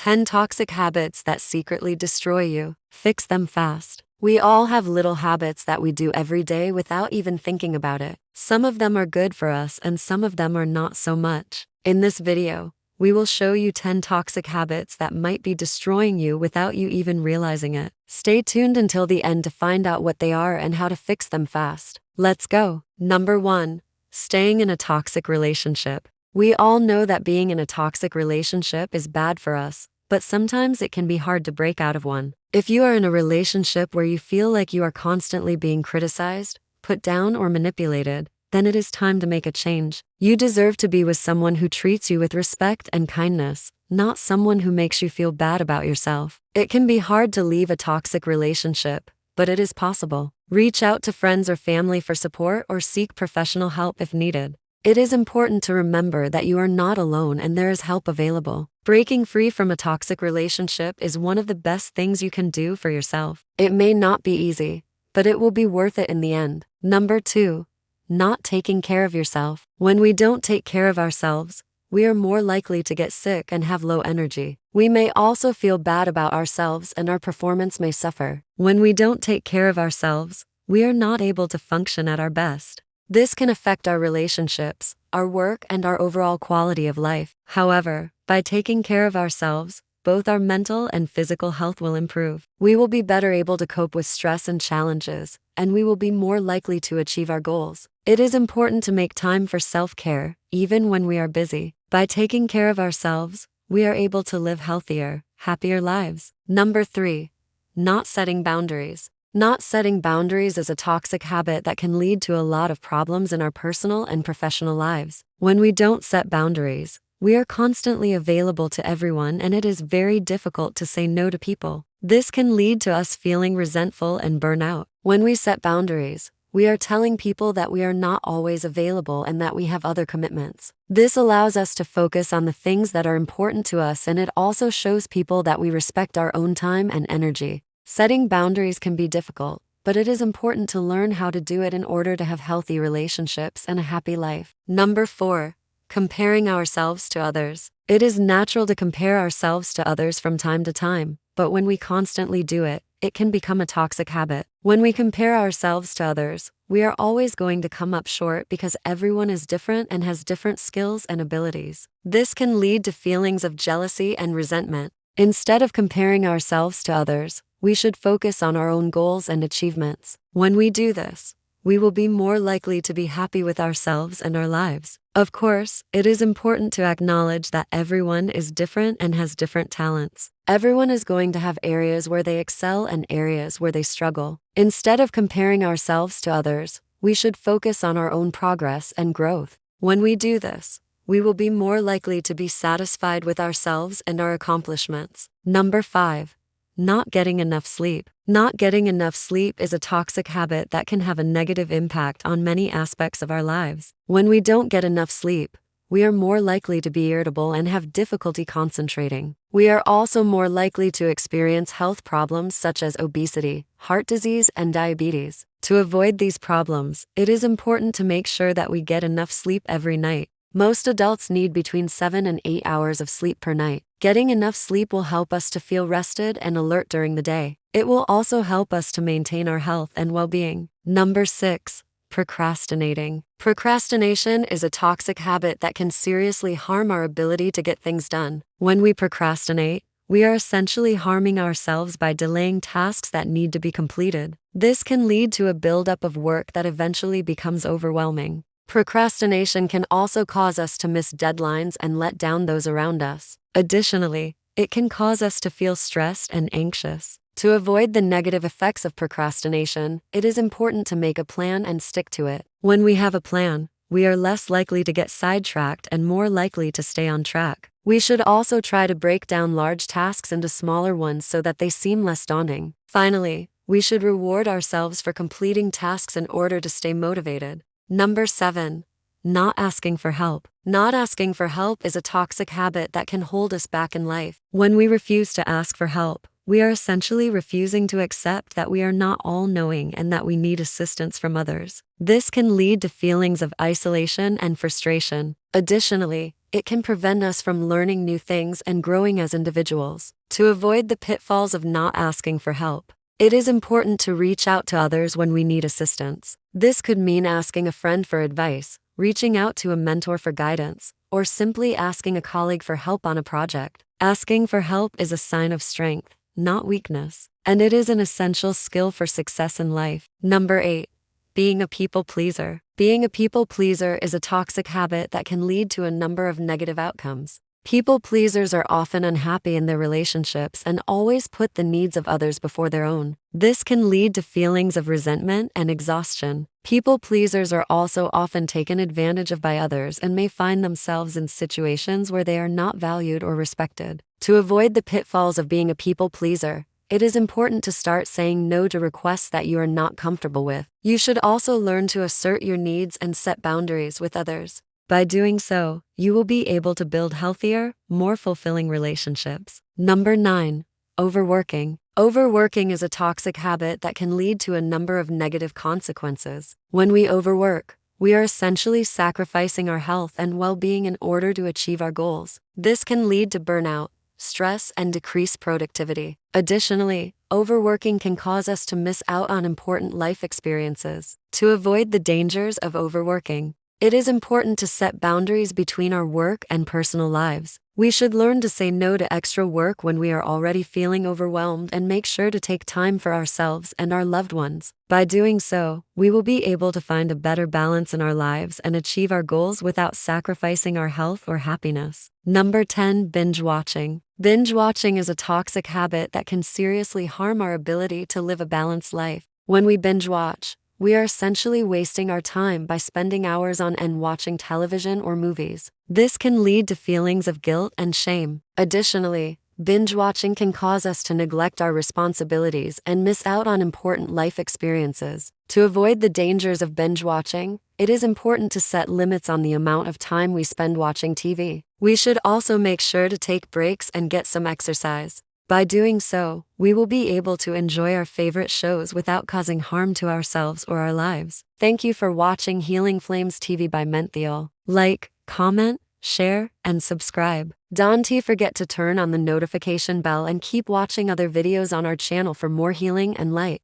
10 toxic habits that secretly destroy you. Fix them fast. We all have little habits that we do every day without even thinking about it. Some of them are good for us and some of them are not so much. In this video, we will show you 10 toxic habits that might be destroying you without you even realizing it. Stay tuned until the end to find out what they are and how to fix them fast. Let's go. Number 1. Staying in a toxic relationship. We all know that being in a toxic relationship is bad for us, but sometimes it can be hard to break out of one. If you are in a relationship where you feel like you are constantly being criticized, put down, or manipulated, then it is time to make a change. You deserve to be with someone who treats you with respect and kindness, not someone who makes you feel bad about yourself. It can be hard to leave a toxic relationship, but it is possible. Reach out to friends or family for support or seek professional help if needed. It is important to remember that you are not alone and there is help available. Breaking free from a toxic relationship is one of the best things you can do for yourself. It may not be easy, but it will be worth it in the end. Number 2. Not taking care of yourself. When we don't take care of ourselves, we are more likely to get sick and have low energy. We may also feel bad about ourselves and our performance may suffer. When we don't take care of ourselves, we are not able to function at our best. This can affect our relationships, our work, and our overall quality of life. However, by taking care of ourselves, both our mental and physical health will improve. We will be better able to cope with stress and challenges, and we will be more likely to achieve our goals. It is important to make time for self-care, even when we are busy. By taking care of ourselves, we are able to live healthier, happier lives. Number 3. Not setting boundaries. Not setting boundaries is a toxic habit that can lead to a lot of problems in our personal and professional lives. When we don't set boundaries, we are constantly available to everyone and it is very difficult to say no to people. This can lead to us feeling resentful and burnout. When we set boundaries, we are telling people that we are not always available and that we have other commitments. This allows us to focus on the things that are important to us, and it also shows people that we respect our own time and energy. Setting boundaries can be difficult, but it is important to learn how to do it in order to have healthy relationships and a happy life. Number 4. Comparing ourselves to others. It is natural to compare ourselves to others from time to time, but when we constantly do it, it can become a toxic habit. When we compare ourselves to others, we are always going to come up short because everyone is different and has different skills and abilities. This can lead to feelings of jealousy and resentment. Instead of comparing ourselves to others, we should focus on our own goals and achievements. When we do this, we will be more likely to be happy with ourselves and our lives. Of course, it is important to acknowledge that everyone is different and has different talents. Everyone is going to have areas where they excel and areas where they struggle. Instead of comparing ourselves to others, we should focus on our own progress and growth. When we do this, we will be more likely to be satisfied with ourselves and our accomplishments. Number 5. Not getting enough sleep. Not getting enough sleep is a toxic habit that can have a negative impact on many aspects of our lives. When we don't get enough sleep, we are more likely to be irritable and have difficulty concentrating. We are also more likely to experience health problems such as obesity, heart disease, and diabetes. To avoid these problems, it is important to make sure that we get enough sleep every night. Most adults need between 7 and 8 hours of sleep per night. Getting enough sleep will help us to feel rested and alert during the day. It will also help us to maintain our health and well-being. Number 6. Procrastinating. Procrastination is a toxic habit that can seriously harm our ability to get things done. When we procrastinate, we are essentially harming ourselves by delaying tasks that need to be completed. This can lead to a buildup of work that eventually becomes overwhelming. Procrastination can also cause us to miss deadlines and let down those around us. Additionally, it can cause us to feel stressed and anxious. To avoid the negative effects of procrastination, it is important to make a plan and stick to it. When we have a plan, we are less likely to get sidetracked and more likely to stay on track. We should also try to break down large tasks into smaller ones so that they seem less daunting. Finally, we should reward ourselves for completing tasks in order to stay motivated. Number 7. Not asking for help. Not asking for help is a toxic habit that can hold us back in life. When we refuse to ask for help, we are essentially refusing to accept that we are not all knowing and that we need assistance from others. This can lead to feelings of isolation and frustration. Additionally, it can prevent us from learning new things and growing as individuals. To avoid the pitfalls of not asking for help, it is important to reach out to others when we need assistance. This could mean asking a friend for advice, reaching out to a mentor for guidance, or simply asking a colleague for help on a project. Asking for help is a sign of strength, not weakness, and it is an essential skill for success in life. Number 8. Being a people pleaser. Being a people pleaser is a toxic habit that can lead to a number of negative outcomes. People pleasers are often unhappy in their relationships and always put the needs of others before their own. This can lead to feelings of resentment and exhaustion. People pleasers are also often taken advantage of by others and may find themselves in situations where they are not valued or respected. To avoid the pitfalls of being a people pleaser, it is important to start saying no to requests that you are not comfortable with. You should also learn to assert your needs and set boundaries with others. By doing so, you will be able to build healthier, more fulfilling relationships. Number 9. Overworking. Overworking is a toxic habit that can lead to a number of negative consequences. When we overwork, we are essentially sacrificing our health and well-being in order to achieve our goals. This can lead to burnout, stress, and decreased productivity. Additionally, overworking can cause us to miss out on important life experiences. To avoid the dangers of overworking, it is important to set boundaries between our work and personal lives. We should learn to say no to extra work when we are already feeling overwhelmed and make sure to take time for ourselves and our loved ones. By doing so, we will be able to find a better balance in our lives and achieve our goals without sacrificing our health or happiness. Number 10. Binge watching. Binge watching is a toxic habit that can seriously harm our ability to live a balanced life. When we binge watch, we are essentially wasting our time by spending hours on end watching television or movies. This can lead to feelings of guilt and shame. Additionally, binge watching can cause us to neglect our responsibilities and miss out on important life experiences. To avoid the dangers of binge watching, it is important to set limits on the amount of time we spend watching TV. We should also make sure to take breaks and get some exercise. By doing so, we will be able to enjoy our favorite shows without causing harm to ourselves or our lives. Thank you for watching Healing Flames TV by Menthiol. Like, comment, share, and subscribe. Don't forget to turn on the notification bell and keep watching other videos on our channel for more healing and light.